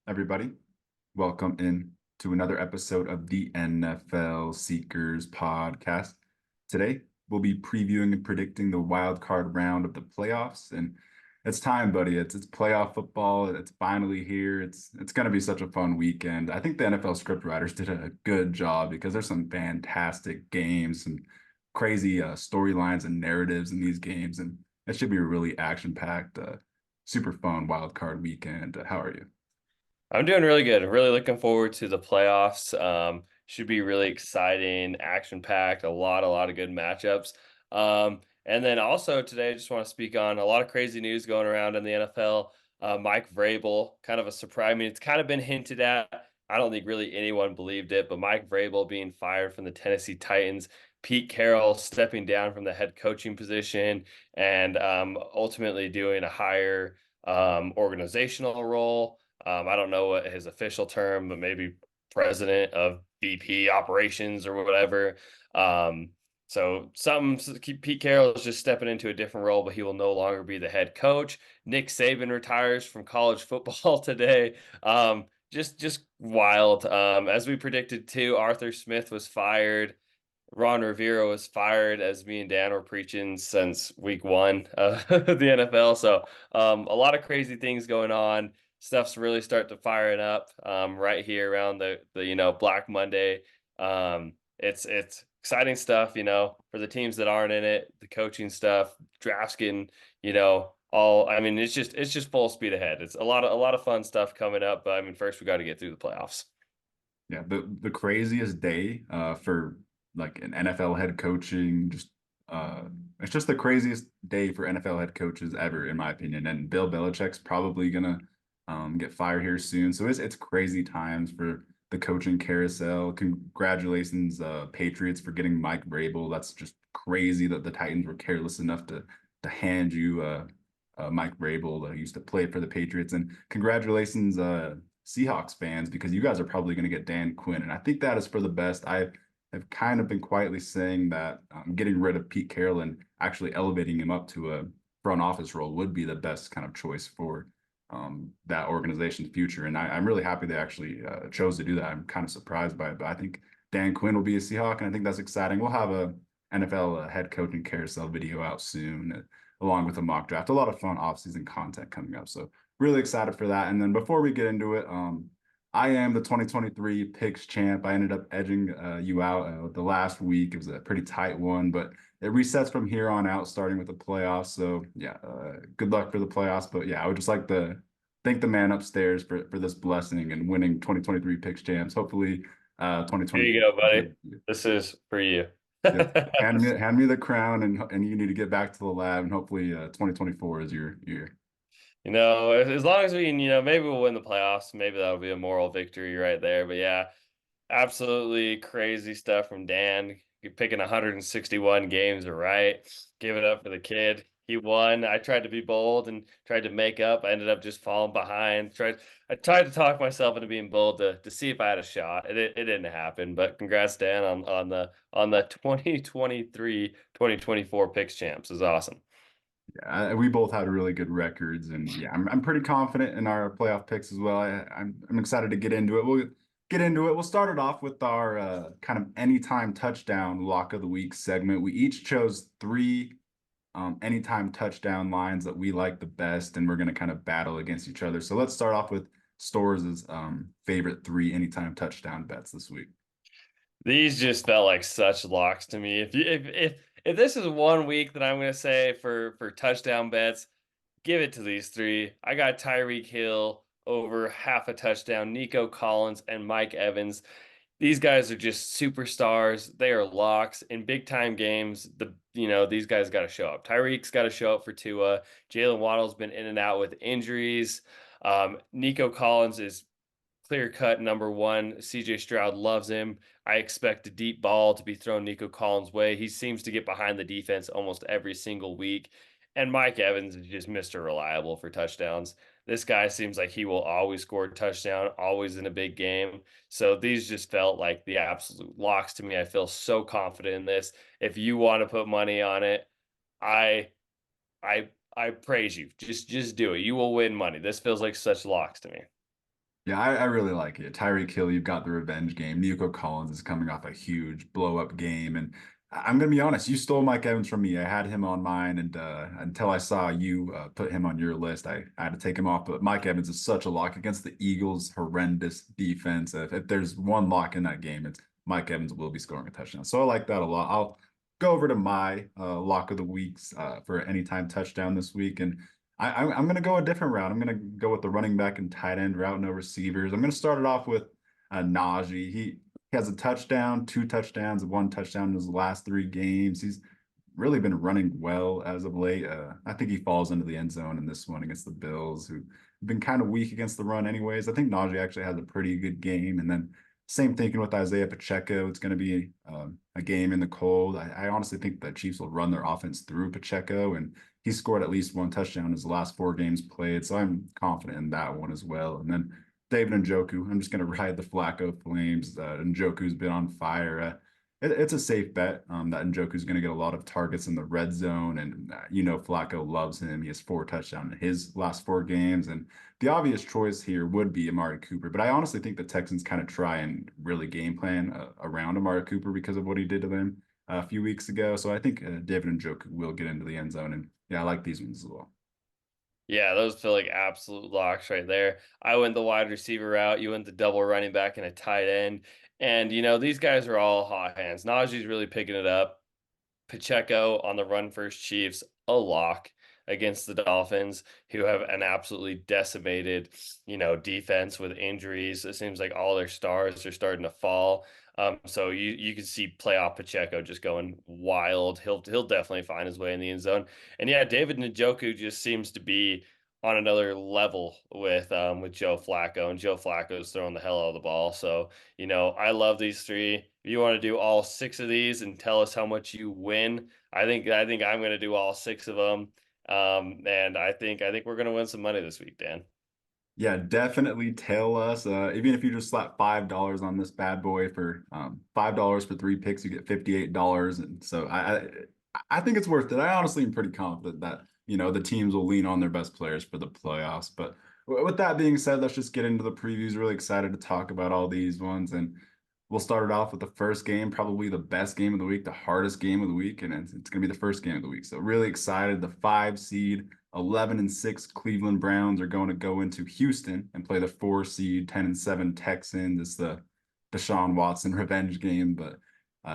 everybody? Welcome in to another episode of the NFL Seekers podcast. Today, we'll be previewing and predicting the wild card round of the playoffs, and it's time, buddy. It's playoff football. It's finally here. It's going to be such a fun weekend. I think the NFL script writers did a good job because there's some fantastic games, some crazy storylines and narratives in these games, and it should be a really action-packed, super fun wild card weekend. How are you? I'm doing really good. I'm really looking forward to the playoffs. Should be really exciting, action-packed, a lot of good matchups. And then also today, I just want to speak on a lot of crazy news going around in the NFL. Mike Vrabel, kind of a surprise. I mean, it's kind of been hinted at. I don't think really anyone believed it, but Mike Vrabel being fired from the Tennessee Titans, Pete Carroll stepping down from the head coaching position, and ultimately doing a higher organizational role. I don't know what his official term, but maybe president of VP operations or whatever. So Pete Carroll is just stepping into a different role, but he will no longer be the head coach. Nick Saban retires from college football today. Just wild. As we predicted too, Arthur Smith was fired. Ron Rivera was fired, as me and Dan were preaching since week one of the NFL. So a lot of crazy things going on. Stuff's really starting to fire it up right here around the Black Monday. It's exciting stuff, for the teams that aren't in it. The coaching stuff, drafts getting, all. I mean, it's just full speed ahead. It's a lot of fun stuff coming up. But I mean, first we got to get through the playoffs. Yeah, the craziest day for like an NFL head coaching, just it's just the craziest day for NFL head coaches ever, in my opinion. And Bill Belichick's probably gonna get fired here soon. So it's crazy times for the coaching carousel. Congratulations, Patriots, for getting Mike Vrabel. That's just crazy that the Titans were careless enough to hand you Mike Vrabel, who used to play for the Patriots. And congratulations, Seahawks fans, because you guys are probably going to get Dan Quinn. And I think that is for the best. I have kind of been quietly saying that getting rid of Pete Carroll and actually elevating him up to a front office role would be the best kind of choice for that organization's future. And I'm really happy they actually chose to do that. I'm kind of surprised by it, but I think Dan Quinn will be a Seahawk, and I think that's exciting. We'll have a NFL head coaching carousel video out soon, along with a mock draft. A lot of fun offseason content coming up. So really excited for that. And then before we get into it, I am the 2023 picks champ. I ended up edging you out the last week. It was a pretty tight one, but it resets from here on out, starting with the playoffs. So yeah, good luck for the playoffs. But yeah, I would just like to thank the man upstairs for this blessing and winning 2023 picks champs. Hopefully, Here 2024. you go, buddy. This is for you. Yep. Hand me the crown, and you need to get back to the lab, and hopefully 2024 is your year. As long as we can, maybe we'll win the playoffs. Maybe that'll be a moral victory right there. But yeah, absolutely crazy stuff from Dan. You're picking 161 games right. Give it up for the kid. He won. I tried to be bold and tried to make up. I ended up just falling behind. I tried to talk myself into being bold to see if I had a shot. It didn't happen. But congrats, Dan, on the 2023-2024 picks champs. Is awesome. Yeah, we both had really good records, and yeah, I'm pretty confident in our playoff picks as well. I'm excited to get into it. We'll get into it. We'll start it off with our kind of anytime touchdown lock of the week segment. We each chose three anytime touchdown lines that we like the best, and we're going to kind of battle against each other. So let's start off with Stores' favorite three anytime touchdown bets this week. These just felt like such locks to me. If this is one week that I'm gonna say for touchdown bets, give it to these three. I got Tyreek Hill over half a touchdown, Nico Collins and Mike Evans. These guys are just superstars. They are locks in big time games. These guys got to show up. Tyreek's got to show up for Tua. Jalen Waddle's been in and out with injuries. Nico Collins is clear cut number one. CJ Stroud loves him. I expect a deep ball to be thrown Nico Collins' way. He seems to get behind the defense almost every single week. And Mike Evans is just Mr. Reliable for touchdowns. This guy seems like he will always score a touchdown, always in a big game. So these just felt like the absolute locks to me. I feel so confident in this. If you want to put money on it, I I praise you. Just do it. You will win money. This feels like such locks to me. Yeah, I really like it. Tyreek Hill, you've got the revenge game. Nico Collins is coming off a huge blow up game. And I'm going to be honest, you stole Mike Evans from me. I had him on mine. And until I saw you put him on your list, I had to take him off. But Mike Evans is such a lock against the Eagles' horrendous defense. If there's one lock in that game, it's Mike Evans will be scoring a touchdown. So I like that a lot. I'll go over to my lock of the weeks for anytime touchdown this week. And I'm going to go a different route. I'm going to go with the running back and tight end route, no receivers. I'm going to start it off with Najee. He has a touchdown, two touchdowns, one touchdown in his last three games. He's really been running well as of late. I think he falls into the end zone in this one against the Bills, who have been kind of weak against the run, anyways. I think Najee actually has a pretty good game. And then same thinking with Isaiah Pacheco. It's going to be a game in the cold. I honestly think the Chiefs will run their offense through Pacheco, and he scored at least one touchdown in his last four games played. So I'm confident in that one as well. And then David Njoku, I'm just going to ride the Flacco flames. Njoku's been on fire. It's a safe bet that Njoku's going to get a lot of targets in the red zone. And Flacco loves him. He has four touchdowns in his last four games. And the obvious choice here would be Amari Cooper. But I honestly think the Texans kind of try and really game plan around Amari Cooper because of what he did to them a few weeks ago. So I think David Njoku will get into the end zone. And yeah, I like these ones as well. Yeah, those feel like absolute locks right there. I went the wide receiver route. You went the double running back and a tight end. And, these guys are all hot hands. Najee's really picking it up. Pacheco on the run first Chiefs, a lock against the Dolphins, who have an absolutely decimated, defense with injuries. It seems like all their stars are starting to fall. So you can see playoff Pacheco just going wild. He'll definitely find his way in the end zone. And yeah, David Njoku just seems to be on another level with Joe Flacco, and Joe Flacco's throwing the hell out of the ball. So I love these three. If you want to do all six of these and tell us how much you win, I think I'm going to do all six of them. And I think we're going to win some money this week, Dan. Yeah, definitely tell us. Even if you just slap $5 on this bad boy for $5 for three picks, you get $58. And so I think it's worth it. I honestly am pretty confident that the teams will lean on their best players for the playoffs. But with that being said, let's just get into the previews. Really excited to talk about all these ones, and we'll start it off with the first game, probably the best game of the week, the hardest game of the week, and it's going to be the first game of the week. So really excited. The 5 seed, 11-6 Cleveland Browns are going to go into Houston and play the 4 seed, 10-7 Texans. It's the Deshaun Watson revenge game, but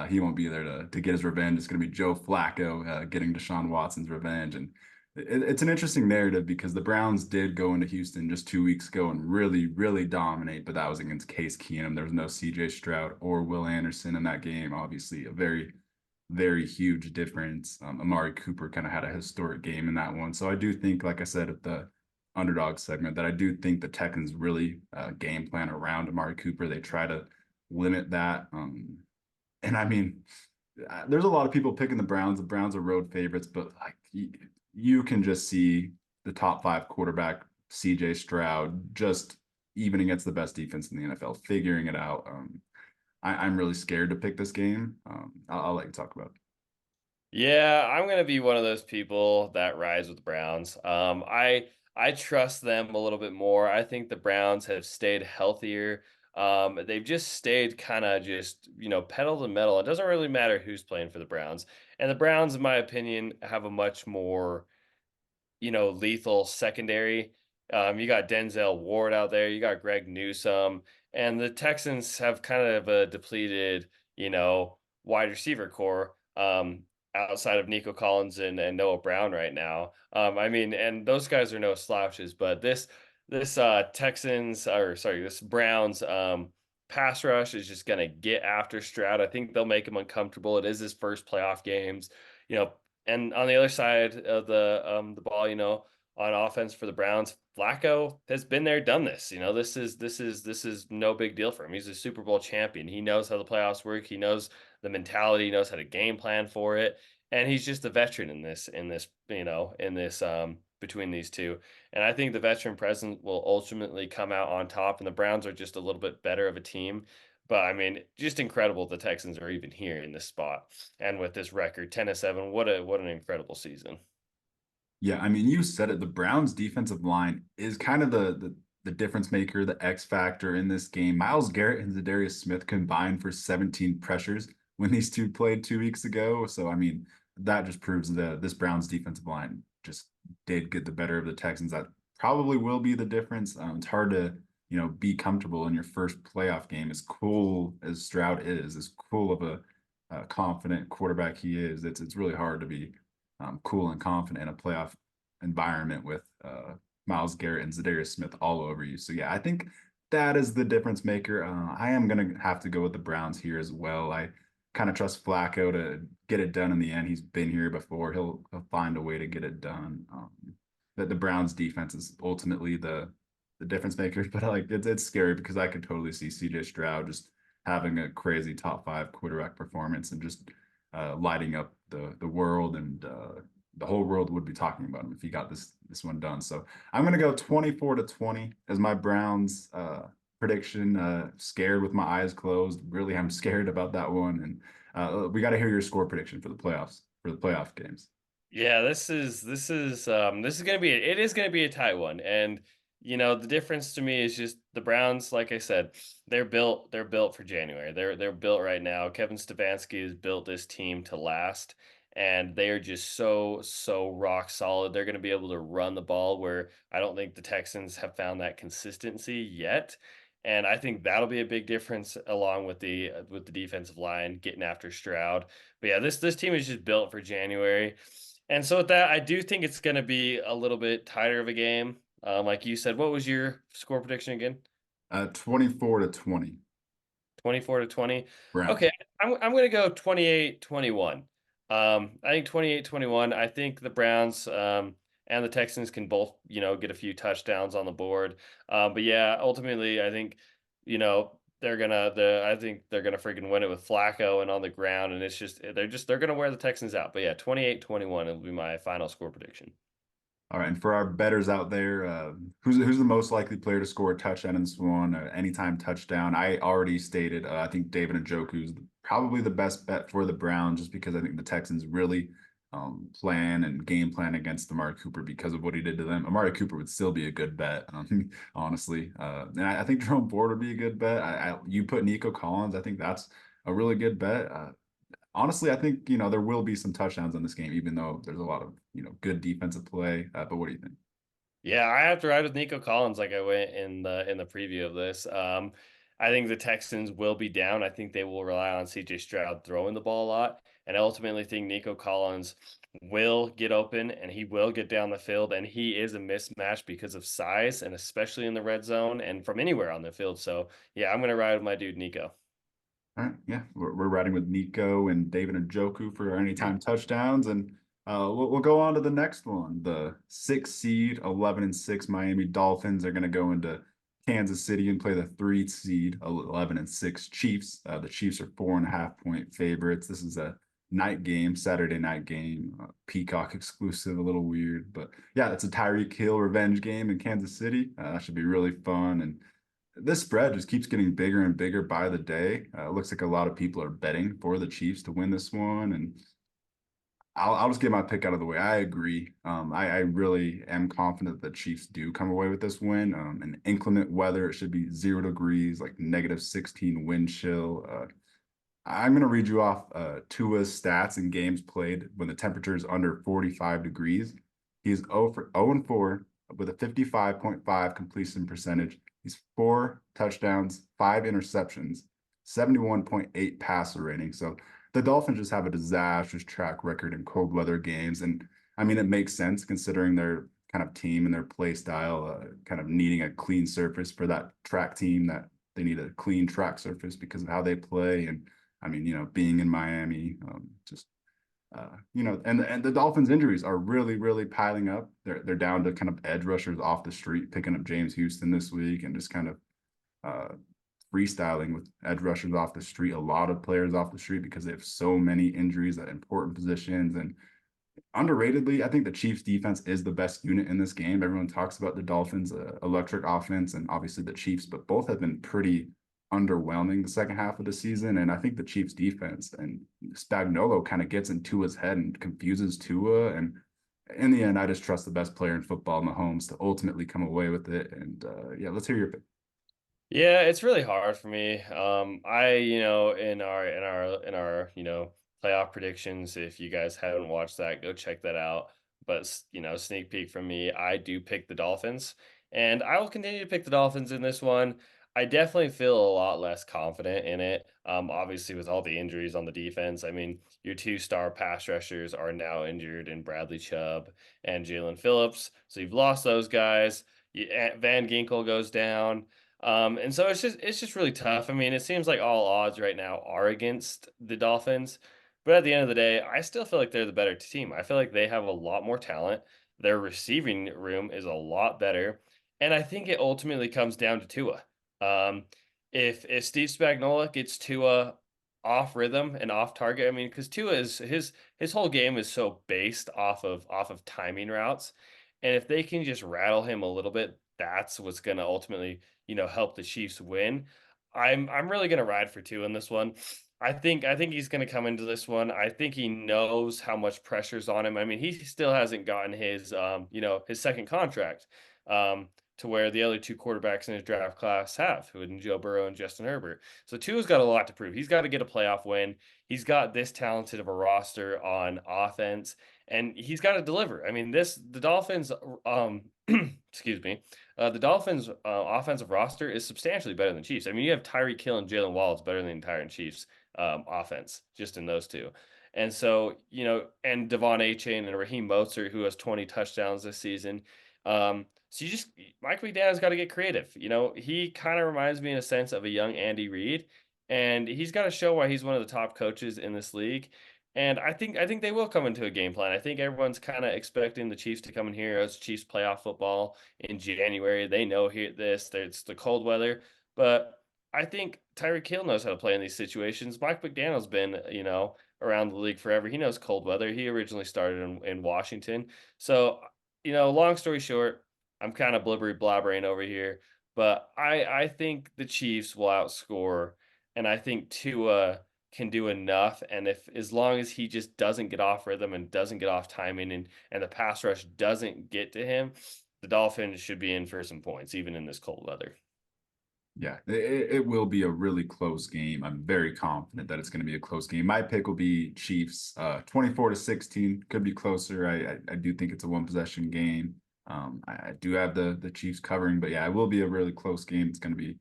he won't be there to get his revenge. It's going to be Joe Flacco getting Deshaun Watson's revenge, and it's an interesting narrative because the Browns did go into Houston just 2 weeks ago and really, really dominate, but that was against Case Keenum. There was no CJ Stroud or Will Anderson in that game. Obviously, a very, very huge difference. Amari Cooper kind of had a historic game in that one. So I do think, like I said at the underdog segment, that I do think the Texans really game plan around Amari Cooper. They try to limit that. And I mean, there's a lot of people picking the Browns. The Browns are road favorites, but like you can just see the top five quarterback, CJ Stroud, just even against the best defense in the NFL, figuring it out. I'm really scared to pick this game. I'll let you talk about it. Yeah, I'm gonna be one of those people that rides with the Browns. I trust them a little bit more. I think the Browns have stayed healthier. They've just stayed kind of just pedal to the metal. It doesn't really matter who's playing for the Browns, and the Browns, in my opinion, have a much more lethal secondary. You got Denzel Ward out there, you got Greg Newsome, and the Texans have kind of a depleted, wide receiver core. Outside of Nico Collins and Noah Brown right now. I mean, and those guys are no slouches, but this Texans or sorry, this Browns pass rush is just gonna get after Stroud. I think they'll make him uncomfortable. It is his first playoff games, you know, and on the other side of the ball, on offense for the Browns, Flacco has been there, done this. This is no big deal for him. He's a Super Bowl champion. He knows how the playoffs work. He knows the mentality. He knows how to game plan for it, and he's just a veteran in this between these two. And I think the veteran presence will ultimately come out on top. And the Browns are just a little bit better of a team. But I mean, just incredible the Texans are even here in this spot. And with this record, 10-7, what an incredible season. Yeah, I mean, you said it. The Browns' defensive line is kind of the difference maker, the X factor in this game. Myles Garrett and Zadarius Smith combined for 17 pressures when these two played 2 weeks ago. So I mean, that just proves that this Browns defensive line just did get the better of the Texans. That probably will be the difference. It's hard to be comfortable in your first playoff game. As cool as Stroud is, as cool of a confident quarterback he is, it's really hard to be cool and confident in a playoff environment with Myles Garrett and Zadarius Smith all over you. So yeah, I think that is the difference maker. I am gonna have to go with the Browns here as well. I kind of trust Flacco to get it done in the end. He's been here before. He'll find a way to get it done. That the Browns defense is ultimately the difference maker, but like it's scary because I could totally see CJ Stroud just having a crazy top five quarterback performance and just lighting up the world, and the whole world would be talking about him if he got this one done. So I'm gonna go 24-20 as my Browns prediction. Scared with my eyes closed. Really, I'm scared about that one. And we got to hear your score prediction for the playoffs, for the playoff games. Yeah, this is gonna be it is gonna be a tight one. And the difference to me is just the Browns, like I said, they're built for January. They're built right now. Kevin Stefanski has built this team to last, and they are just so rock solid. They're gonna be able to run the ball where I don't think the Texans have found that consistency yet. And I think that'll be a big difference along with the defensive line getting after Stroud. But yeah, this team is just built for January. And so with that, I do think it's going to be a little bit tighter of a game. Like you said, what was your score prediction again? 24-20 24-20. Browns. Okay, I'm going to go 28-21. I think 28-21. I think the Browns and the Texans can both, get a few touchdowns on the board. But yeah, ultimately, I think, I think they're gonna freaking win it with Flacco and on the ground, and they're gonna wear the Texans out. But yeah, 28-21 will be my final score prediction. All right, and for our betters out there, who's the most likely player to score a touchdown in this one? Anytime touchdown. I already stated. I think David Njoku is probably the best bet for the Browns, just because I think the Texans really plan and game plan against Amari Cooper because of what he did to them. Amari Cooper would still be a good bet, honestly. And I think Jerome Ford would be a good bet. You put Nico Collins. I think that's a really good bet. Honestly, I think there will be some touchdowns in this game, even though there's a lot of good defensive play. But what do you think? Yeah, I have to ride with Nico Collins like I went in the preview of this. I think the Texans will be down. I think they will rely on CJ Stroud throwing the ball a lot. And I ultimately think Nico Collins will get open and he will get down the field. And he is a mismatch because of size and especially in the red zone and from anywhere on the field. So yeah, I'm gonna ride with my dude Nico. All right, yeah, we're riding with Nico and David Njoku for our anytime touchdowns, and we'll go on to the next one. The 6 seed, 11-6 Miami Dolphins are going to go into Kansas City and play the 3 seed, 11-6 Chiefs. The Chiefs are 4.5 point favorites. This is a night game, Saturday night game, Peacock exclusive, a little weird, but yeah, it's a Tyreek Hill revenge game in Kansas City. That should be really fun. And this spread just keeps getting bigger and bigger by the day. It looks like a lot of people are betting for the Chiefs to win this one, and I'll just get my pick out of the way. I agree. I really am confident that the Chiefs do come away with this win. In inclement weather, it should be 0 degrees, like -16 wind chill. I'm going to read you off Tua's stats in games played when the temperature is under 45 degrees. He's 0-4 with a 55.5 completion percentage. He's 4 touchdowns, 5 interceptions, 71.8 passer rating. So the Dolphins just have a disastrous track record in cold weather games. And I mean, it makes sense considering their kind of team and their play style, kind of needing a clean surface for that track team, that they need a clean track surface because of how they play. And I mean, being in Miami, just and the Dolphins' injuries are really, really piling up. They're down to kind of edge rushers off the street, picking up James Houston this week, and just kind of freestyling with edge rushers off the street. A lot of players off the street because they have so many injuries at important positions. And underratedly, I think the Chiefs defense is the best unit in this game. Everyone talks about the Dolphins' electric offense and obviously the Chiefs, but both have been pretty underwhelming the second half of the season. And I think the Chiefs defense and Spagnuolo kind of gets in Tua's head and confuses Tua. And in the end, I just trust the best player in football, Mahomes, to ultimately come away with it. And yeah, let's hear your pick. Yeah, it's really hard for me. In our playoff predictions, if you guys haven't watched that, go check that out. But sneak peek from me, I do pick the Dolphins, and I will continue to pick the Dolphins in this one. I definitely feel a lot less confident in it. Obviously with all the injuries on the defense. I mean, your two-star pass rushers are now injured in Bradley Chubb and Jalen Phillips. So you've lost those guys. Van Ginkel goes down. And so it's just really tough. I mean, it seems like all odds right now are against the Dolphins, but at the end of the day, I still feel like they're the better team. I feel like they have a lot more talent. Their receiving room is a lot better, and I think it ultimately comes down to Tua. Um, if Steve Spagnuolo gets Tua off rhythm and off target, I mean, because Tua is his whole game is so based off of timing routes, and if they can just rattle him a little bit, that's what's going to ultimately help the Chiefs win. I'm really gonna ride for two in this one. I think he's gonna come into this one. I think he knows how much pressure's on him. I mean, he still hasn't gotten his second contract, to where the other two quarterbacks in his draft class have, who in Joe Burrow and Justin Herbert. So Tua's got a lot to prove. He's got to get a playoff win. He's got this talented of a roster on offense, and he's got to deliver. I mean, the Dolphins, excuse me, the Dolphins' offensive roster is substantially better than Chiefs. I mean, you have Tyreek Hill and Jalen Waddle better than the entire Chiefs offense, just in those two. And so, and Devon Achane and Raheem Mostert, who has 20 touchdowns this season. So Mike McDaniel's got to get creative. He kind of reminds me in a sense of a young Andy Reid, and he's got to show why he's one of the top coaches in this league. And I think they will come into a game plan. I think everyone's kind of expecting the Chiefs to come in here as Chiefs playoff football in January. They know it's the cold weather, but I think Tyreek Hill knows how to play in these situations. Mike McDaniel's been, around the league forever. He knows cold weather. He originally started in Washington. So, long story short, I'm kind of blibbery blabbering over here, but I think the Chiefs will outscore, and I think Tua can do enough. And if as long as he just doesn't get off rhythm and doesn't get off timing and the pass rush doesn't get to him, the Dolphins should be in for some points, even in this cold weather. Yeah, it will be a really close game. I'm very confident that it's going to be a close game. My pick will be Chiefs, 24-16. Could be closer. I do think it's a one possession game. I do have the Chiefs covering, but yeah, it will be a really close game. It's going to be,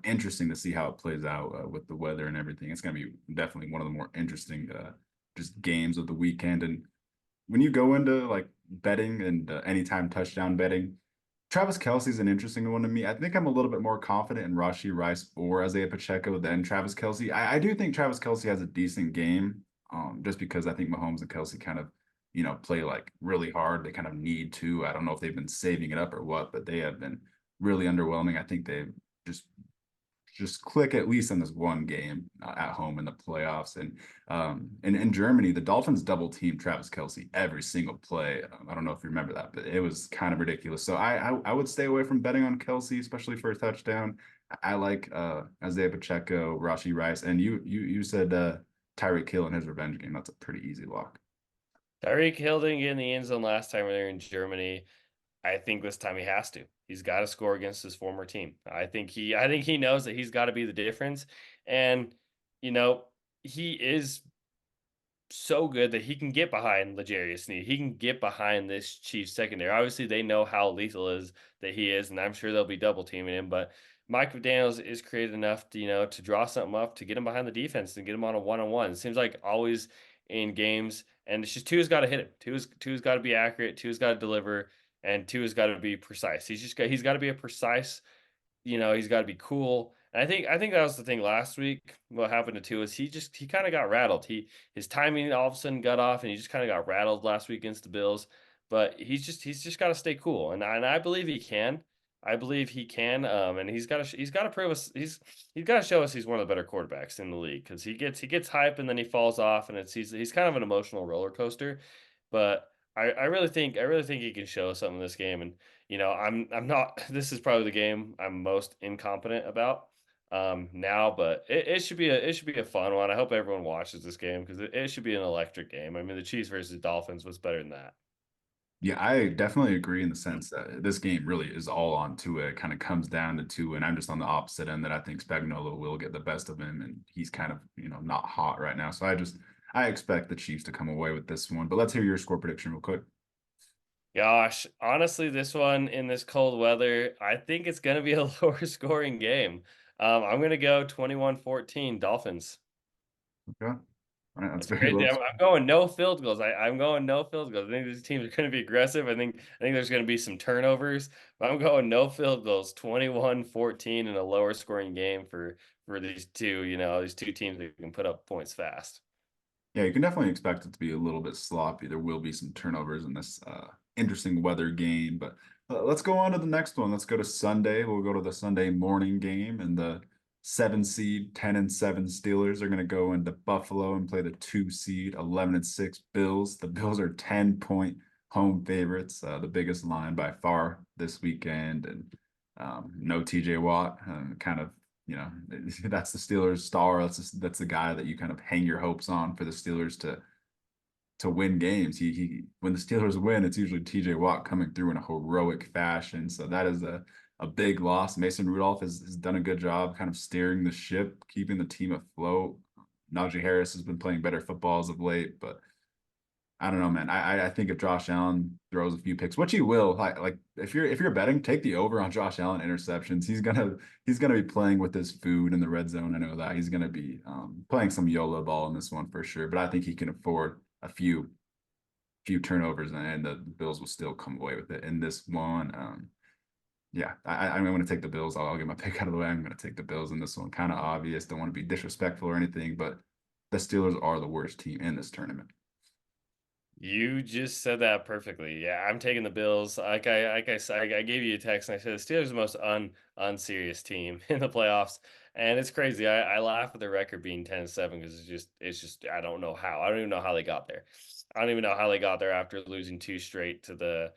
interesting to see how it plays out with the weather and everything. It's going to be definitely one of the more interesting just games of the weekend. And when you go into like betting and anytime touchdown betting, Travis Kelsey's an interesting one to me. I think I'm a little bit more confident in Rashi Rice or Isaiah Pacheco than Travis Kelsey. I do think Travis Kelsey has a decent game, just because I think Mahomes and Kelsey kind of, play like really hard. They kind of need to. I don't know if they've been saving it up or what, but they have been really underwhelming. I think they've just click at least in this one game at home in the playoffs. And in Germany, the Dolphins double team Travis Kelsey every single play. I don't know if you remember that, but it was kind of ridiculous. So I would stay away from betting on Kelsey, especially for a touchdown. I like Isaiah Pacheco, Rashi Rice, and you said Tyreek Hill in his revenge game. That's a pretty easy lock. Tyreek Hill didn't get in the end zone last time they were in Germany. I think this time he has to. He's got to score against his former team. I think he knows that he's got to be the difference. And you know, he is so good that he can get behind L'Jarius Sneed. He can get behind this Chiefs secondary. Obviously, they know how lethal is that he is, and I'm sure they'll be double teaming him. But Mike McDaniels is creative enough to to draw something up to get him behind the defense and get him on a one-on-one. It seems like always in games, and it's just Tua's got to hit him. Tua's got to be accurate. Tua's got to deliver, and Tua's got to be precise. He's got to be a precise, he's got to be cool. And I think that was the thing last week. What happened to Tua is he kind of got rattled. His timing all of a sudden got off, and he just kind of got rattled last week against the Bills. But he's just got to stay cool, and I believe he can. I believe he can. And he's got to prove us. He's got to show us he's one of the better quarterbacks in the league because he gets hype and then he falls off, and he's kind of an emotional roller coaster. But I really think he can show us something in this game. And I'm not. This is probably the game I'm most incompetent about now, but it should be a fun one. I hope everyone watches this game because it should be an electric game. I mean, the Chiefs versus Dolphins was better than that. Yeah, I definitely agree in the sense that this game really is all on Tua. It kind of comes down to Tua, and I'm just on the opposite end that I think Spagnuolo will get the best of him, and he's kind of, not hot right now. So I expect the Chiefs to come away with this one. But let's hear your score prediction real quick. Gosh, honestly, this one in this cold weather, I think it's going to be a lower scoring game. I'm going to go 21-14 Dolphins. Okay. All right, that's That's very crazy. low. I'm going no field goals. I'm going no field goals. I think these teams are going to be aggressive. I think there's going to be some turnovers, but I'm going no field goals, 21-14 in a lower scoring game for these two, these two teams that can put up points fast. Yeah, you can definitely expect it to be a little bit sloppy. There will be some turnovers in this interesting weather game, but let's go on to the next one. Let's go to Sunday. We'll go to the Sunday morning game, and the 7 seed, 10-7 Steelers are going to go into Buffalo and play the 2 seed, 11-6 Bills. The Bills are 10-point home favorites, the biggest line by far this weekend, and no TJ Watt, kind of that's the Steelers' star. That's the guy that you kind of hang your hopes on for the Steelers to win games. He when the Steelers win, it's usually TJ Watt coming through in a heroic fashion. So that is a big loss. Mason Rudolph has done a good job kind of steering the ship, keeping the team afloat. Najee Harris has been playing better football as of late, but I don't know, man. I think if Josh Allen throws a few picks, which he will, like if you're betting, take the over on Josh Allen interceptions. He's gonna be playing with his food in the red zone. I know that he's gonna be playing some YOLO ball in this one for sure. But I think he can afford a few turnovers, and the Bills will still come away with it in this one. Yeah, I'm going to take the Bills. I'll get my pick out of the way. I'm going to take the Bills in this one. Kind of obvious. Don't want to be disrespectful or anything, but the Steelers are the worst team in this tournament. You just said that perfectly. Yeah, I'm taking the Bills. I gave you a text and I said the Steelers are the most unserious team in the playoffs, and it's crazy. I laugh at the record being 10-7 because it's just I don't know how. I don't even know how they got there. I don't even know how they got there after losing two straight to the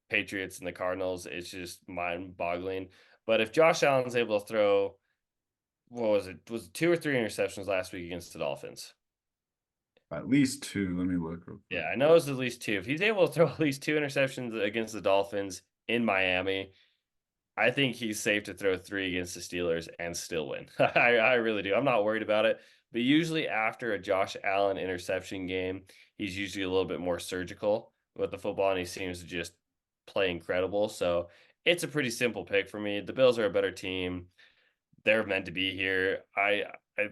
Patriots and the Cardinals. It's just mind-boggling. But if Josh Allen's able to throw, what was it? Was it two or three interceptions last week against the Dolphins? At least two. Let me look real quick. Yeah, I know it's at least two. If he's able to throw at least two interceptions against the Dolphins in Miami, I think he's safe to throw three against the Steelers and still win. I really do. I'm not worried about it. But usually after a Josh Allen interception game, he's usually a little bit more surgical with the football, and he seems to just play incredible. So it's a pretty simple pick for me. The Bills are a better team. They're meant to be here. I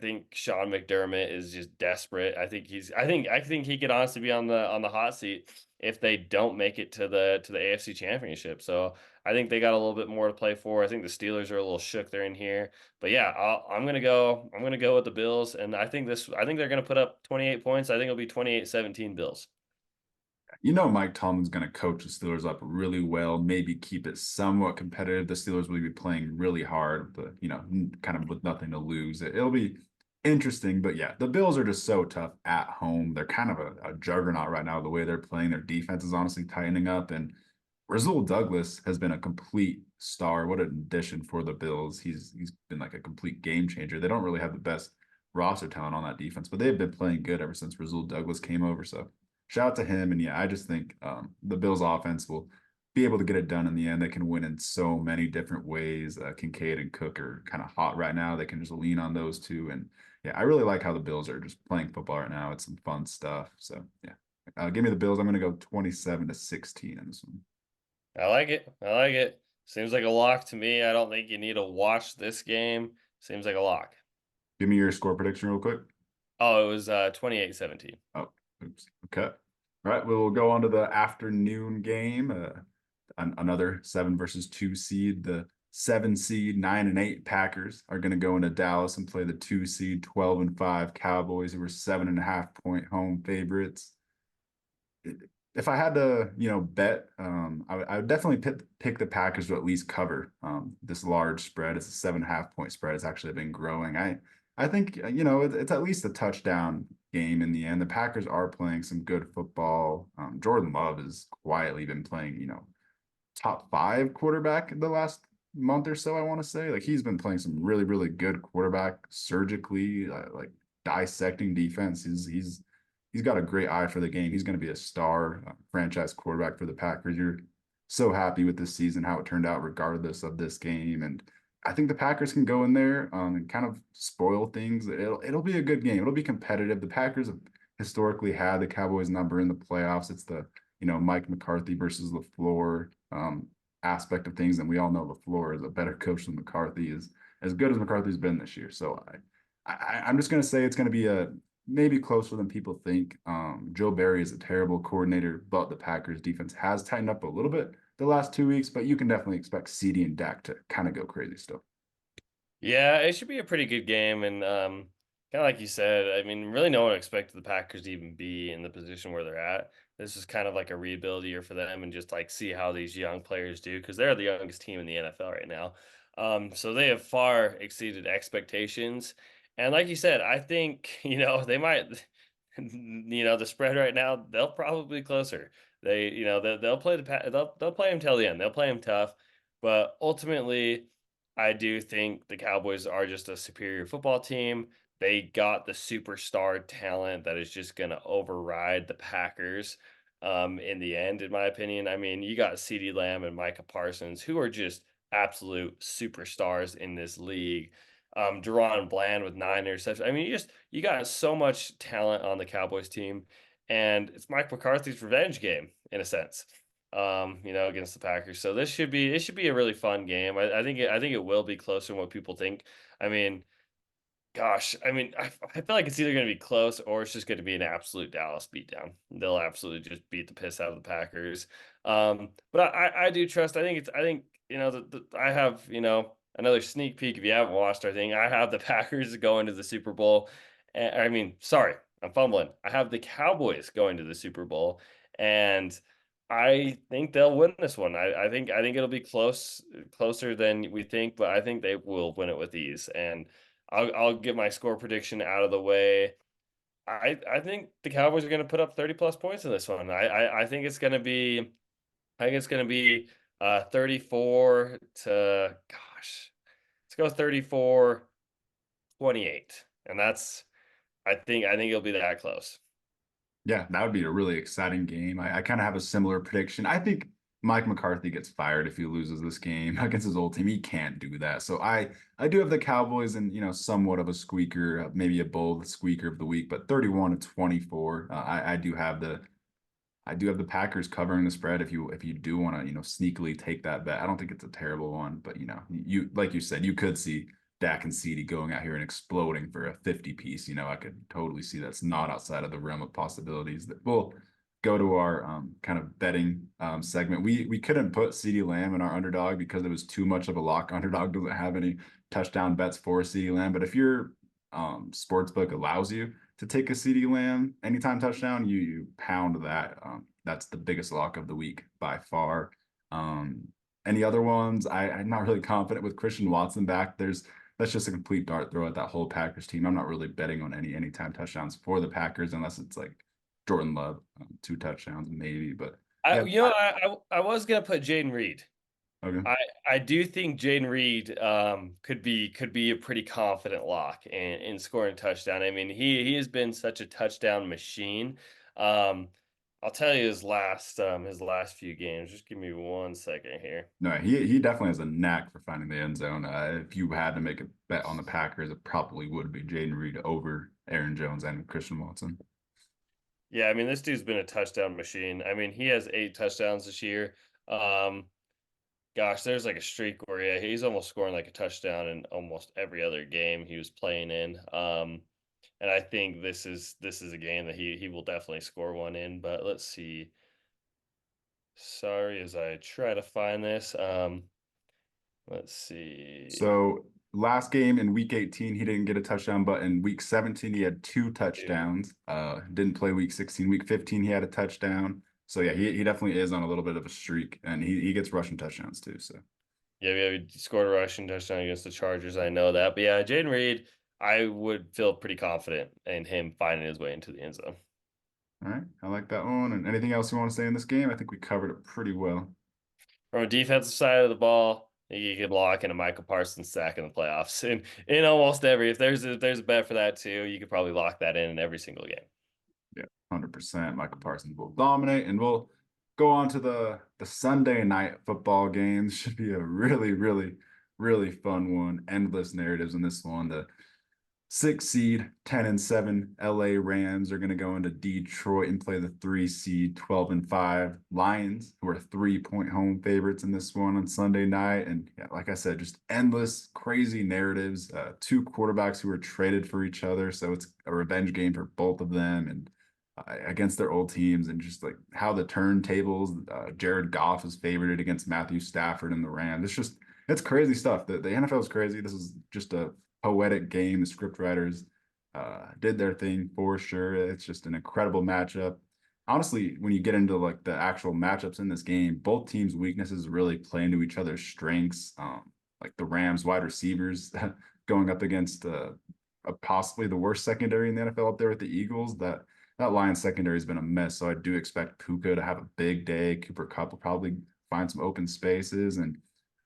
think Sean McDermott is just desperate. I think he could honestly be on the hot seat if they don't make it to the AFC Championship. So I think they got a little bit more to play for. I think the Steelers are a little shook. They're in here, but yeah, I'm gonna go. I'm gonna go with the Bills, and I think they're gonna put up 28 points. I think it'll be 28-17 Bills. Mike Tomlin's going to coach the Steelers up really well, maybe keep it somewhat competitive. The Steelers will be playing really hard, but, kind of with nothing to lose. It'll be interesting, but yeah, the Bills are just so tough at home. They're kind of a juggernaut right now, the way they're playing. Their defense is honestly tightening up, and Rasul Douglas has been a complete star. What an addition for the Bills. He's been like a complete game changer. They don't really have the best roster talent on that defense, but they've been playing good ever since Rasul Douglas came over. So shout out to him. And yeah, I just think the Bills offense will be able to get it done in the end. They can win in so many different ways. Kincaid and Cook are kind of hot right now. They can just lean on those two. And yeah, I really like how the Bills are just playing football right now. It's some fun stuff. So yeah, give me the Bills. I'm going to go 27-16 in this one. I like it. I like it. Seems like a lock to me. I don't think you need to watch this game. Seems like a lock. Give me your score prediction real quick. Oh, it was 28-17. Oh, oops. Okay. All right. We'll go on to the afternoon game. Another 7 versus 2 seed. The 7 seed, 9-8 Packers are going to go into Dallas and play the 2 seed, 12-5 Cowboys, who were 7.5 point home favorites. If I had to, bet, I would definitely pick the Packers to at least cover this large spread. It's a 7.5 point spread. It's actually been growing. I think it's at least a touchdown game in the end. The Packers are playing some good football. Jordan Love has quietly been playing, top five quarterback the last month or so. I want to say like he's been playing some really good quarterback surgically, like dissecting defense. He's he's got a great eye for the game. He's going to be a star franchise quarterback for the Packers. You're so happy with this season, how it turned out, regardless of this game. And I think the Packers can go in there and kind of spoil things. It'll be a good game. It'll be competitive. The Packers have historically had the Cowboys number in the playoffs. It's the Mike McCarthy versus LaFleur aspect of things, and we all know LaFleur is a better coach than McCarthy is as good as McCarthy's been this year. So I'm just going to say it's going to be a maybe closer than people think. Joe Barry is a terrible coordinator, but the Packers defense has tightened up a little bit the last 2 weeks, but you can definitely expect CD and Dak to kind of go crazy still. Yeah, it should be a pretty good game. And kind of like you said, I mean, really no one expected the Packers to even be in the position where they're at. This is kind of like a rebuild year for them and just like see how these young players do because they're the youngest team in the NFL right now. So they have far exceeded expectations. And like you said, I think, they might, the spread right now, they'll probably be closer. They'll play they'll play them till the end. They'll play them tough, but ultimately, I do think the Cowboys are just a superior football team. They got the superstar talent that is just going to override the Packers in the end, in my opinion. I mean, you got CeeDee Lamb and Micah Parsons, who are just absolute superstars in this league. Deron Bland with 9 interceptions. I mean, you got so much talent on the Cowboys team, and it's Mike McCarthy's revenge game in a sense. Against the Packers. So it should be a really fun game. I think it will be closer than what people think. I mean, gosh, I feel like it's either going to be close or it's just going to be an absolute Dallas beatdown. They'll absolutely just beat the piss out of the Packers. But I do trust. I think I have another sneak peek if you haven't watched our thing. I have the Packers going to the Super Bowl. Sorry, I'm fumbling. I have the Cowboys going to the Super Bowl, and I think they'll win this one. I think it'll be closer than we think, but I think they will win it with ease. And I'll get my score prediction out of the way. I think the Cowboys are going to put up 30 plus points in this one. I think it's going to be 34 to let's go 34-28. And I think it'll be that close. Yeah, that would be a really exciting game. I kind of have a similar prediction. I think Mike McCarthy gets fired if he loses this game against his old team. He can't do that. So I do have the Cowboys and somewhat of a squeaker, maybe a bold squeaker of the week, but 31-24. I do have the Packers covering the spread if you do want to, sneakily take that bet. I don't think it's a terrible one, but you like you said, you could see Dak and CeeDee going out here and exploding for a 50 piece. I could totally see that's not outside of the realm of possibilities. That we'll go to our kind of betting segment. We couldn't put CeeDee Lamb in our underdog because it was too much of a lock. Underdog doesn't have any touchdown bets for CeeDee Lamb, but if your sportsbook allows you to take a CeeDee Lamb anytime touchdown, you pound that. That's the biggest lock of the week by far. Any other ones? I'm not really confident with Christian Watson back. That's just a complete dart throw at that whole Packers team. I'm not really betting on any anytime touchdowns for the Packers unless it's like Jordan Love, 2 touchdowns maybe. But I yeah, you know I was gonna put Jaden Reed. okay. I do think Jaden Reed could be a pretty confident lock in scoring a touchdown. I mean, he has been such a touchdown machine. Um, I'll tell you his last few games. Just give me 1 second here. No, he definitely has a knack for finding the end zone. If you had to make a bet on the Packers, it probably would be Jaden Reed over Aaron Jones and Christian Watson. Yeah, I mean this dude's been a touchdown machine. I mean he has 8 touchdowns this year. Um, Gosh, there's like a streak where he's almost scoring like a touchdown in almost every other game he was playing in. And I think this is a game that he will definitely score one in. But let's see. Sorry, as I try to find this. Let's see. So last game in week 18, he didn't get a touchdown, but in week 17, he had two Dude. touchdowns. Didn't play week 16. Week 15, he had a touchdown. So yeah, he definitely is on a little bit of a streak, and he gets rushing touchdowns too. So Yeah, he scored a rushing touchdown against the Chargers. I know that. But yeah, Jaden Reed, I would feel pretty confident in him finding his way into the end zone. all right, I like that one. And anything else you want to say in this game? I think we covered it pretty well. From a defensive side of the ball, you can block in a Michael Parsons sack in the playoffs. In almost every, if there's a bet for that too, you could probably lock that in every single game. Yeah. 100%. Michael Parsons will dominate, and we'll go on to the Sunday night football games. Should be a really, really, really fun one. Endless narratives in this one. The six seed, 10-7 LA Rams are going to go into Detroit and play the three seed, 12-5 Lions, who are 3-point home favorites in this one on Sunday night. And yeah, like I said, just endless, crazy narratives. Two quarterbacks who were traded for each other. So it's a revenge game for both of them and against their old teams. And just like how the turntables, Jared Goff is favored against Matthew Stafford and the Rams. It's crazy stuff. The NFL is crazy. This is just a poetic game. The script writers did their thing for sure. It's just an incredible matchup. Honestly, when you get into like the actual matchups in this game, both teams' weaknesses really play into each other's strengths. Like the Rams wide receivers going up against possibly the worst secondary in the NFL up there with the Eagles. That Lions secondary has been a mess. So I do expect Puka to have a big day. Cooper Kupp will probably find some open spaces and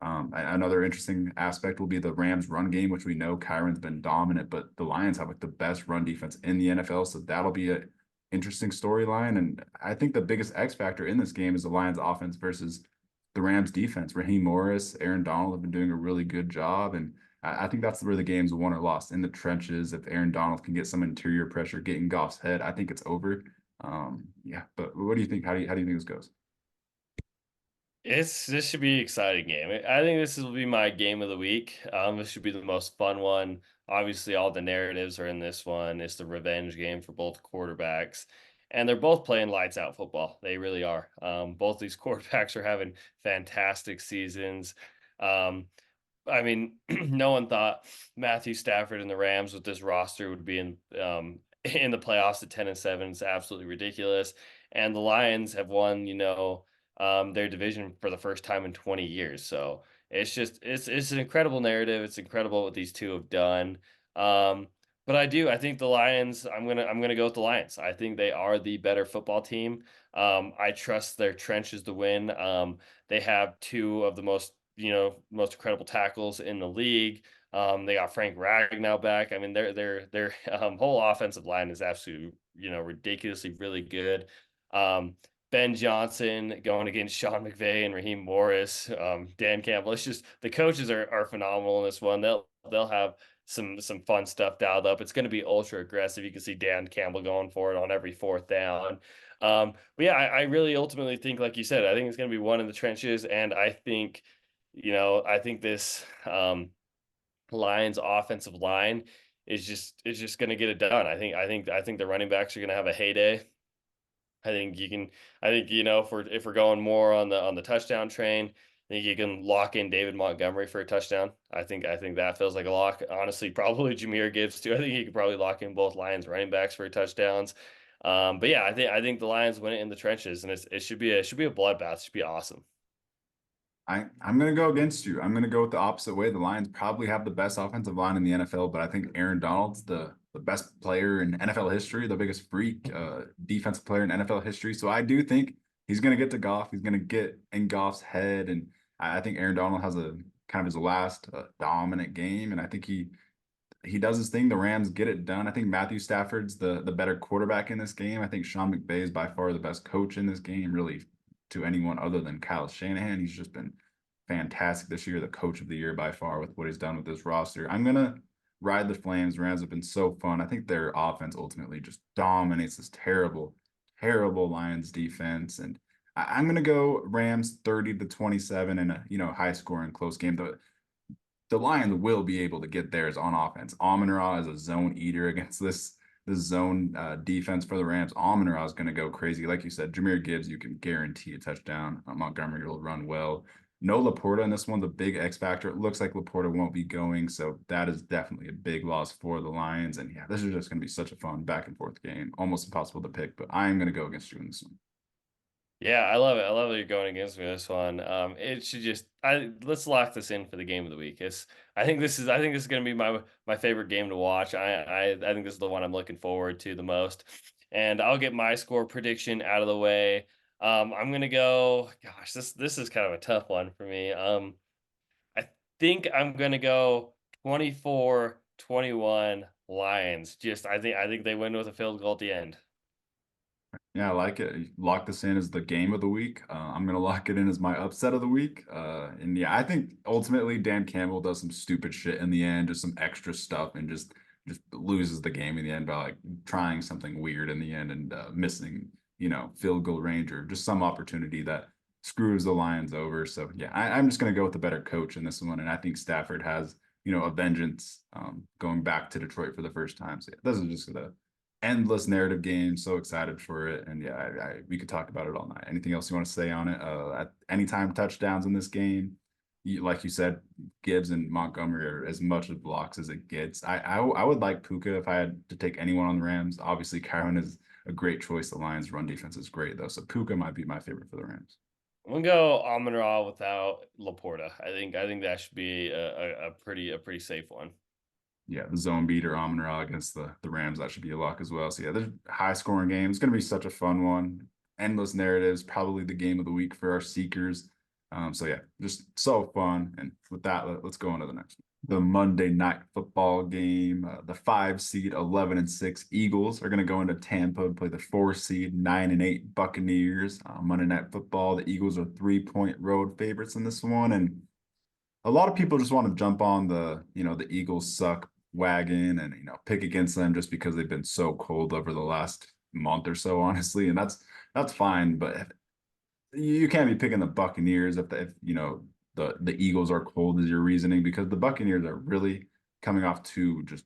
another interesting aspect will be the Rams run game, which we know Kyron's been dominant, but the Lions have like the best run defense in the NFL. So that'll be an interesting storyline. And I think the biggest X factor in this game is the Lions offense versus the Rams defense. Raheem Morris, Aaron Donald have been doing a really good job. And I think that's where the game's won or lost in the trenches. If Aaron Donald can get some interior pressure, getting Goff's head, I think it's over. Yeah, but what do you think? How do you think this goes? This should be an exciting game. I think this will be my game of the week. This should be the most fun one. Obviously, all the narratives are in this one. It's the revenge game for both quarterbacks, and they're both playing lights out football. They really are. Both these quarterbacks are having fantastic seasons. Um, I mean, no one thought Matthew Stafford and the Rams with this roster would be in the playoffs at 10-7. It's absolutely ridiculous. And the Lions have won, their division for the first time in 20 years. So it's an incredible narrative. It's incredible what these two have done. Um, but I think the Lions, I'm gonna go with the Lions. I think they are the better football team. I trust their trenches to win. They have two of the most incredible tackles in the league. They got Frank Ragnow back. I mean, their whole offensive line is absolutely ridiculously really good. Ben Johnson going against Sean McVay and Raheem Morris, Dan Campbell. It's just the coaches are phenomenal in this one. They'll have some fun stuff dialed up. It's going to be ultra aggressive. You can see Dan Campbell going for it on every fourth down. But yeah, I really ultimately think, like you said, I think it's going to be one in the trenches, and I think this Lions offensive line is just going to get it done. I think the running backs are going to have a heyday. I think you can. I think if we're going more on the touchdown train, I think you can lock in David Montgomery for a touchdown. I think that feels like a lock. Honestly, probably Jameer Gibbs too. I think you could probably lock in both Lions running backs for touchdowns. But yeah, I think the Lions win it in the trenches, and it should be a bloodbath. It should be awesome. I'm gonna go against you. I'm gonna go with the opposite way. The Lions probably have the best offensive line in the NFL, but I think Aaron Donald's the best player in NFL history, the biggest freak defensive player in NFL history. So I do think he's gonna get to Goff. He's gonna get in Goff's head, and I think Aaron Donald has a kind of his last dominant game, and I think he does his thing. The Rams get it done. I think Matthew Stafford's the better quarterback in this game. I think Sean McVay is by far the best coach in this game, really, to anyone other than Kyle Shanahan. He's just been fantastic this year, the coach of the year by far with what he's done with this roster. I'm gonna ride the Flames. Rams have been so fun. I think their offense ultimately just dominates this terrible, terrible Lions defense. And I'm gonna go Rams 30-27 in a high scoring close game. The Lions will be able to get theirs on offense. Amon-Ra is a zone eater against this zone defense for the Rams. Amon-Ra is going to go crazy. Like you said, Jameer Gibbs, you can guarantee a touchdown. Montgomery will run well. No Laporta in this one, the big X factor. It looks like Laporta won't be going, so that is definitely a big loss for the Lions. And yeah, this is just going to be such a fun back and forth game. Almost impossible to pick, but I am going to go against you in this one. Yeah, I love it. I love that you're going against me this one. It should just let's lock this in for the game of the week. I think this is going to be my favorite game to watch. I think this is the one I'm looking forward to the most. And I'll get my score prediction out of the way. I'm going to go, gosh, this is kind of a tough one for me. I think I'm going to go 24-21 Lions. I think they win with a field goal at the end. Yeah, I like it. Lock this in as the game of the week. I'm gonna lock it in as my upset of the week. And yeah, I think ultimately Dan Campbell does some stupid shit in the end, just some extra stuff, and just loses the game in the end by like trying something weird in the end and missing, field goal range or just some opportunity that screws the Lions over. So yeah, I'm just gonna go with the better coach in this one, and I think Stafford has, a vengeance going back to Detroit for the first time. So yeah, this is just the endless narrative game. So excited for it, and yeah, we could talk about it all night. Anything else you want to say on it? At anytime touchdowns in this game, like you said, Gibbs and Montgomery are as much of blocks as it gets. I would like Puka if I had to take anyone on the Rams. Obviously, Kyron is a great choice. The Lions' run defense is great though, so Puka might be my favorite for the Rams. I'm gonna go Amon Ra without Laporta. I think that should be a pretty safe one. Yeah, the zone beater Amon-Ra against the Rams, that should be a lock as well. So yeah, there's high scoring game. It's going to be such a fun one. Endless narratives, probably the game of the week for our seekers. So yeah, just so fun. And with that, let's go on to the next one. The Monday night football game. The 5 seed, 11-6 Eagles are going to go into Tampa and play the 4 seed, 9-8 Buccaneers. Monday night football. The Eagles are 3-point road favorites in this one, and a lot of people just want to jump on the Eagles suck wagon and pick against them just because they've been so cold over the last month or so, honestly, and that's fine. But you can't be picking the Buccaneers if the Eagles are cold as your reasoning, because the Buccaneers are really coming off two just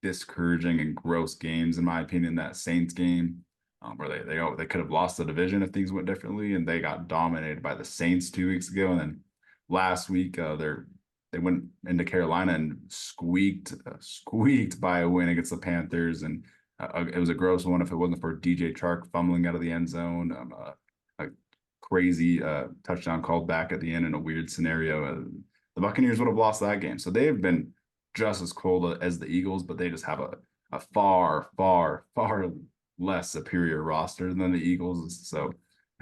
discouraging and gross games, in my opinion. That Saints game, where they could have lost the division if things went differently, and they got dominated by the Saints 2 weeks ago, and then last week they went into Carolina and squeaked by a win against the Panthers, and it was a gross one if it wasn't for DJ Chark fumbling out of the end zone. A crazy touchdown called back at the end in a weird scenario. The Buccaneers would have lost that game. So they've been just as cold as the Eagles, but they just have a far, far, far less superior roster than the Eagles. So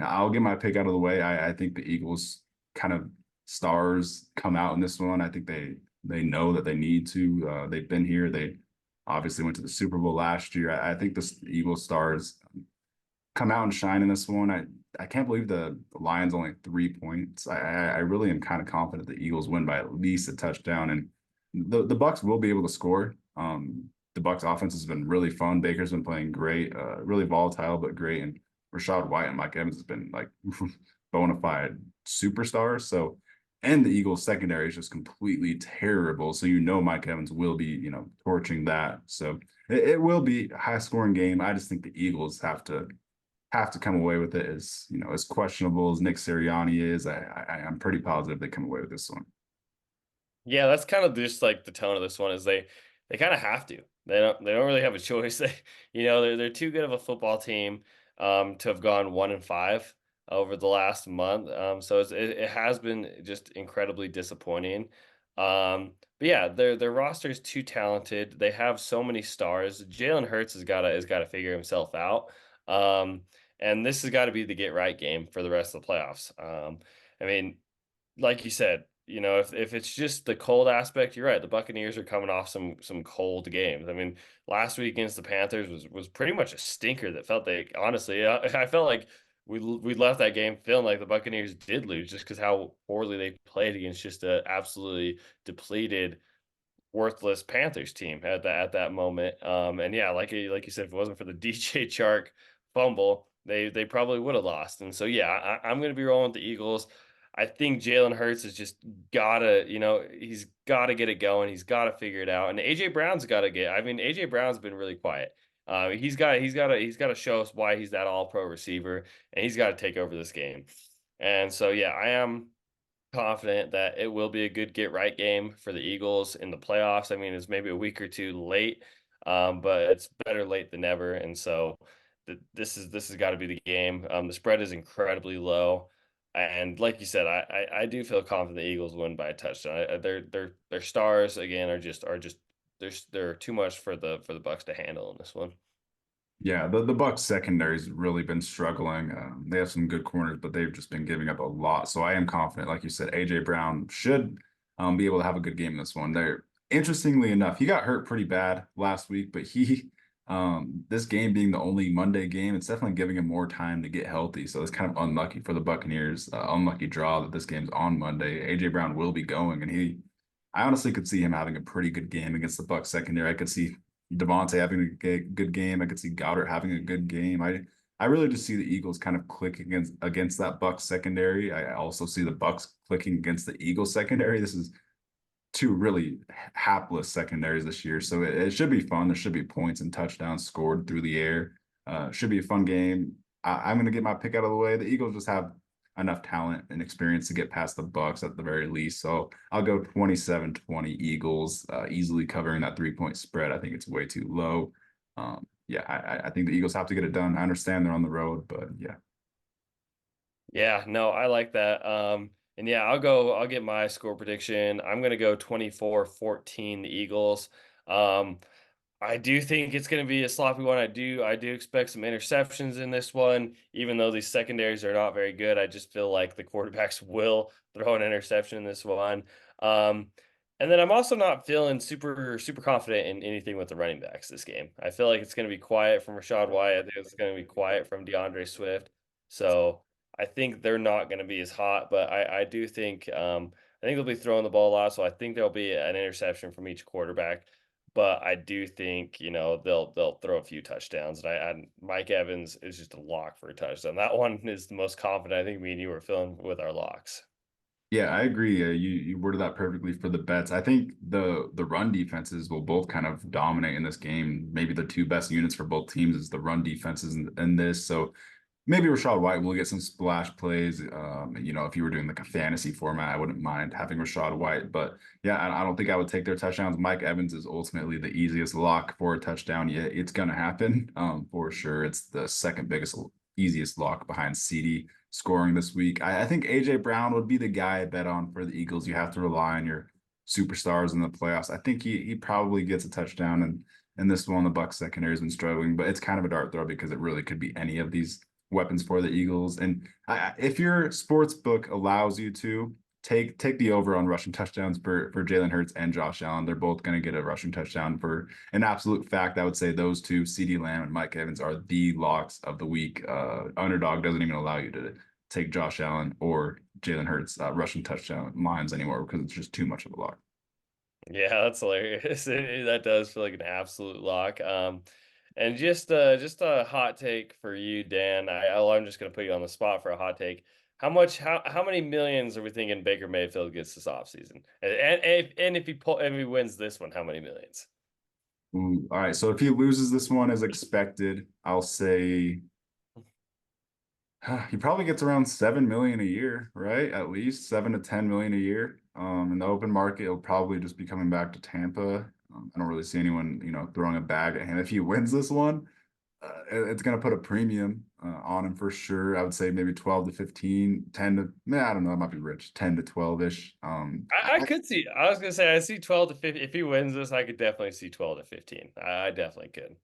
I'll get my pick out of the way. I think the Eagles kind of stars come out in this one. I think they know that they need to. They've been here. They obviously went to the Super Bowl last year. I think the Eagles stars come out and shine in this one. I can't believe the Lions only 3 points. I really am kind of confident the Eagles win by at least a touchdown, and the Bucks will be able to score. The Bucks offense has been really fun. Baker's been playing great, really volatile but great, and Rashad White and Mike Evans has been like bona fide superstars. So, and the Eagles secondary is just completely terrible. So Mike Evans will be torching that. So it will be a high scoring game. I just think the Eagles have to come away with it. As questionable as Nick Sirianni is, I'm pretty positive they come away with this one. Yeah, that's kind of just like the tone of this one is they kind of have to. They don't really have a choice. They're too good of a football team to have gone 1-5 over the last month. So it has been just incredibly disappointing. But yeah, their roster is too talented. They have so many stars. Jalen Hurts has got to figure himself out. Um, and this has got to be the get right game for the rest of the playoffs. I mean, like you said, if it's just the cold aspect, you're right. The Buccaneers are coming off some cold games. I mean, last week against the Panthers was pretty much a stinker that felt like honestly, I felt like we left that game feeling like the Buccaneers did lose just because how poorly they played against just a absolutely depleted worthless Panthers team at that moment. And yeah, like you said, if it wasn't for the DJ Chark fumble, they probably would have lost. And so yeah, I'm going to be rolling with the Eagles. I think Jalen Hurts has just gotta, he's gotta get it going. He's gotta figure it out. And AJ Brown's gotta get. I mean, AJ Brown's been really quiet. He's got to show us why he's that All Pro receiver, and he's got to take over this game. And so yeah, I am confident that it will be a good get right game for the Eagles in the playoffs. I mean, it's maybe a week or two late, but it's better late than never. And so this has got to be the game. The spread is incredibly low, and like you said, I do feel confident the Eagles win by a touchdown. Their stars again are just they're too much for the Bucks to handle in this one. Yeah, the Bucks secondary's really been struggling. They have some good corners, but they've just been giving up a lot. So I am confident, like you said, AJ Brown should be able to have a good game in this one. Interestingly enough, he got hurt pretty bad last week, but he This game being the only Monday game, it's definitely giving him more time to get healthy. So it's kind of unlucky for the Buccaneers. Unlucky draw that this game's on Monday. AJ Brown will be going, and I honestly could see him having a pretty good game against the Bucs secondary. I could see Devontae having a good game. I could see Goddard having a good game. I really just see the Eagles kind of clicking against that Bucs secondary. I also see the Bucs clicking against the Eagles secondary. This is two really hapless secondaries this year. So it should be fun. There should be points and touchdowns scored through the air. Should be a fun game. I'm going to get my pick out of the way. The Eagles just have enough talent and experience to get past the Bucs at the very least. So I'll go 27-20 Eagles, easily covering that 3-point spread. I think it's way too low. Yeah, I think the Eagles have to get it done. I understand they're on the road, but yeah. Yeah, no, I like that. And yeah, I'll get my score prediction. I'm gonna go 24-14 the Eagles. Um, I do think it's going to be a sloppy one. I do expect some interceptions in this one, even though these secondaries are not very good. I just feel like the quarterbacks will throw an interception in this one. Um, and then I'm also not feeling super confident in anything with the running backs this game. I feel like it's going to be quiet from Rashad White. I think it's going to be quiet from DeAndre Swift. So I think they're not going to be as hot, but I do think I think they'll be throwing the ball a lot. So I think there'll be an interception from each quarterback, but I do think, they'll throw a few touchdowns, and Mike Evans is just a lock for a touchdown. That one is the most confident I think me and you were feeling with our locks. Yeah, I agree. You worded that perfectly for the bets. I think the run defenses will both kind of dominate in this game. Maybe the two best units for both teams is the run defenses in this. So maybe Rashad White will get some splash plays. If you were doing like a fantasy format, I wouldn't mind having Rashad White. But yeah, I don't think I would take their touchdowns. Mike Evans is ultimately the easiest lock for a touchdown. Yeah, it's gonna happen for sure. It's the second biggest, easiest lock behind CD scoring this week. I think AJ Brown would be the guy I bet on for the Eagles. You have to rely on your superstars in the playoffs. I think he probably gets a touchdown, and this one the Bucs secondary has been struggling, but it's kind of a dart throw because it really could be any of these weapons for the Eagles. And if your sports book allows you to take the over on rushing touchdowns for Jalen Hurts and Josh Allen, they're both going to get a rushing touchdown for an absolute fact. I would say those two, CeeDee Lamb and Mike Evans, are the locks of the week. Underdog doesn't even allow you to take Josh Allen or Jalen Hurts rushing touchdown lines anymore because it's just too much of a lock. Yeah, that's hilarious. That does feel like an absolute lock. And just a hot take for you, Dan. I'm just gonna put you on the spot for a hot take. How many millions are we thinking Baker Mayfield gets this offseason? And if he wins this one, how many millions? Ooh, all right. So if he loses this one as expected, I'll say he probably gets around 7 million a year, right? At least 7 to 10 million a year. In the open market, he'll probably just be coming back to Tampa. I don't really see anyone, throwing a bag at him. If he wins this one, it's going to put a premium on him for sure. I would say maybe 12 to 15, 10 to, I don't know, it might be rich, 10 to 12-ish. I could see. I was gonna say I see 12 to 15. If he wins this, I could definitely see 12 to 15. I definitely could.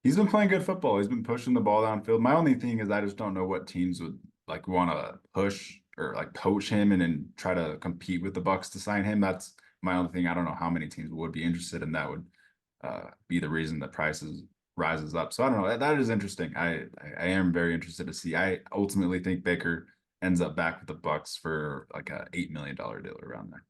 He's been playing good football. He's been pushing the ball downfield. My only thing is I just don't know what teams would like want to push or like poach him and then try to compete with the Bucks to sign him. That's my only thing. I don't know how many teams would be interested, and that would be the reason the prices rises up. So I don't know. That is interesting. I am very interested to see. I ultimately think Baker ends up back with the Bucks for like a $8 million deal around there.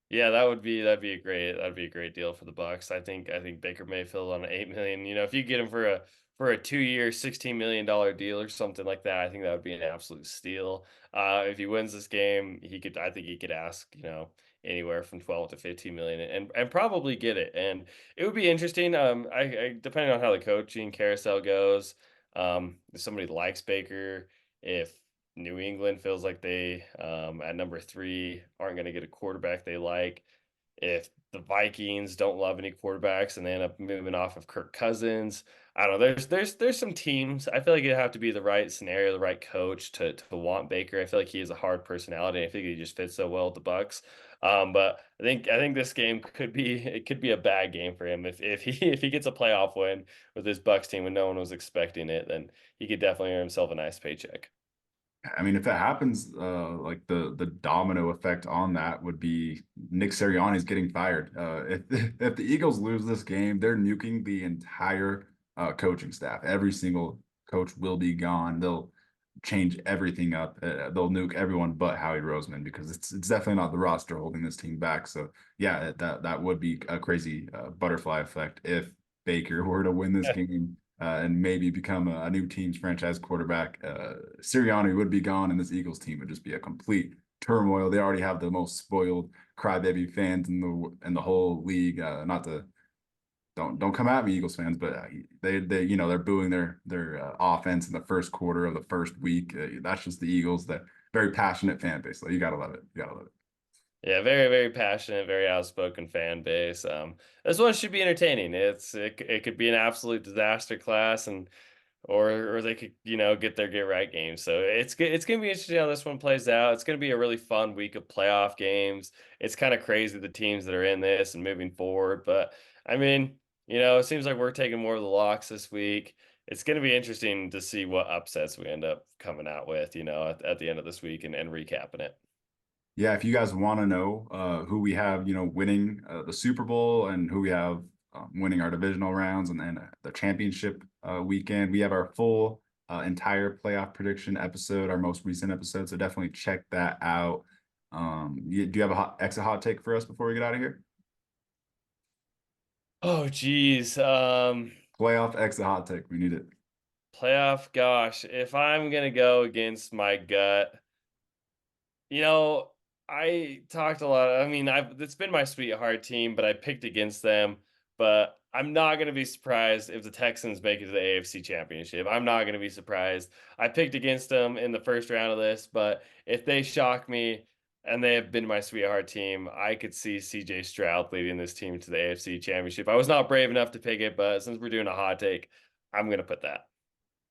Yeah, that'd be a great deal for the Bucks. I think Baker Mayfield on an 8 million. If you get him for a 2 year, $16 million deal or something like that, I think that would be an absolute steal. If he wins this game, I think he could ask, anywhere from 12 to 15 million and probably get it. And it would be interesting. I depending on how the coaching carousel goes, if somebody likes Baker, if New England feels like they, at number three, aren't going to get a quarterback they like. If the Vikings don't love any quarterbacks and they end up moving off of Kirk Cousins, I don't know. There's some teams. I feel like it'd have to be the right scenario, the right coach to want Baker. I feel like he has a hard personality. I think he just fits so well with the Bucks. But I think this game could be a bad game for him if he gets a playoff win with this Bucks team when no one was expecting it. Then he could definitely earn himself a nice paycheck. I mean, if it happens, like the domino effect on that would be Nick Sirianni's getting fired. If if the Eagles lose this game, they're nuking the entire coaching staff. Every single coach will be gone. They'll change everything up. They'll nuke everyone but Howie Roseman because it's definitely not the roster holding this team back. So yeah, that would be a crazy butterfly effect if Baker were to win this game and maybe become a new team's franchise quarterback. Sirianni would be gone, and this Eagles team would just be a complete turmoil. They already have the most spoiled crybaby fans in the whole league. Not to don't come at me, Eagles fans, but they they're booing their offense in the first quarter of the first week. That's just the Eagles. That very passionate fan base. So you gotta love it. You gotta love it. Yeah, very, very passionate, very outspoken fan base. This one should be entertaining. It could be an absolute disaster class, and or they could get right game. So it's gonna be interesting how this one plays out. It's gonna be a really fun week of playoff games. It's kind of crazy the teams that are in this and moving forward, but I mean, it seems like we're taking more of the locks this week. It's going to be interesting to see what upsets we end up coming out with, at the end of this week and recapping it. Yeah, if you guys want to know who we have, winning the Super Bowl and who we have winning our divisional rounds and then the championship weekend, we have our full entire playoff prediction episode, our most recent episode. So definitely check that out. Do you have a exit hot take for us before we get out of here? Oh, geez. Playoff exit hot take. We need it. Playoff, gosh, if I'm gonna go against my gut, You know, I talked a lot. I mean, it's been my sweetheart team, but I picked against them. But I'm not going to be surprised if the Texans make it to the AFC Championship. I'm not going to be surprised. I picked against them in the first round of this, but if they shock me and they have been my sweetheart team, I could see CJ Stroud leading this team to the AFC Championship. I was not brave enough to pick it, but since we're doing a hot take, I'm going to put that.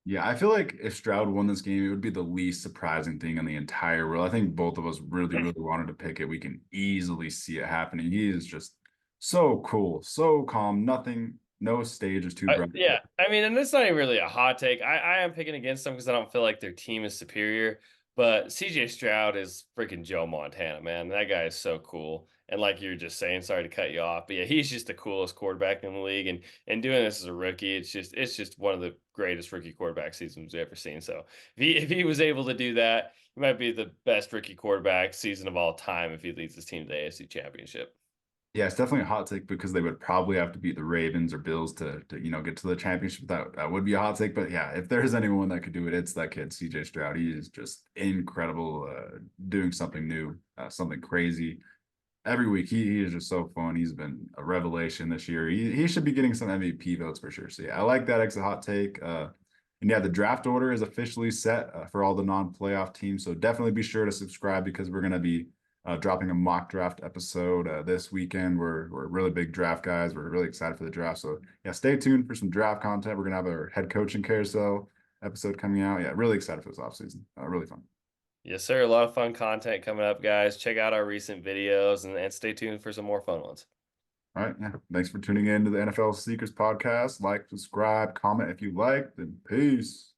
Yeah, I feel like if Stroud won this game, it would be the least surprising thing in the entire world. I think both of us really, really wanted to pick it. We can easily see it happening. He is just so cool, so calm, nothing, no stage is too bright. Yeah, I mean, and it's not even really a hot take. I am picking against them because I don't feel like their team is superior. But CJ Stroud is freaking Joe Montana, man. That guy is so cool. And like you're just saying, sorry to cut you off, but yeah, he's just the coolest quarterback in the league. And doing this as a rookie, it's just one of the greatest rookie quarterback seasons we've ever seen. So if he was able to do that, he might be the best rookie quarterback season of all time if he leads his team to the AFC Championship. Yeah, it's definitely a hot take because they would probably have to beat the Ravens or Bills to get to the championship. That would be a hot take. But yeah, if there's anyone that could do it, it's that kid, CJ Stroud. He is just incredible, doing something new, something crazy. Every week he is just so fun. He's been a revelation this year. He should be getting some MVP votes for sure. So yeah, I like that extra hot take. And yeah, the draft order is officially set for all the non-playoff teams. So definitely be sure to subscribe because we're gonna be dropping a mock draft episode this weekend. We're really big draft guys. We're really excited for the draft. So yeah, stay tuned for some draft content. We're gonna have our head coaching carousel episode coming out. Yeah, really excited for this offseason. Really fun. Yes, sir. A lot of fun content coming up, guys. Check out our recent videos and stay tuned for some more fun ones. All right. Yeah. Thanks for tuning in to the NFL Secrets podcast. Like, subscribe, comment if you like, then peace.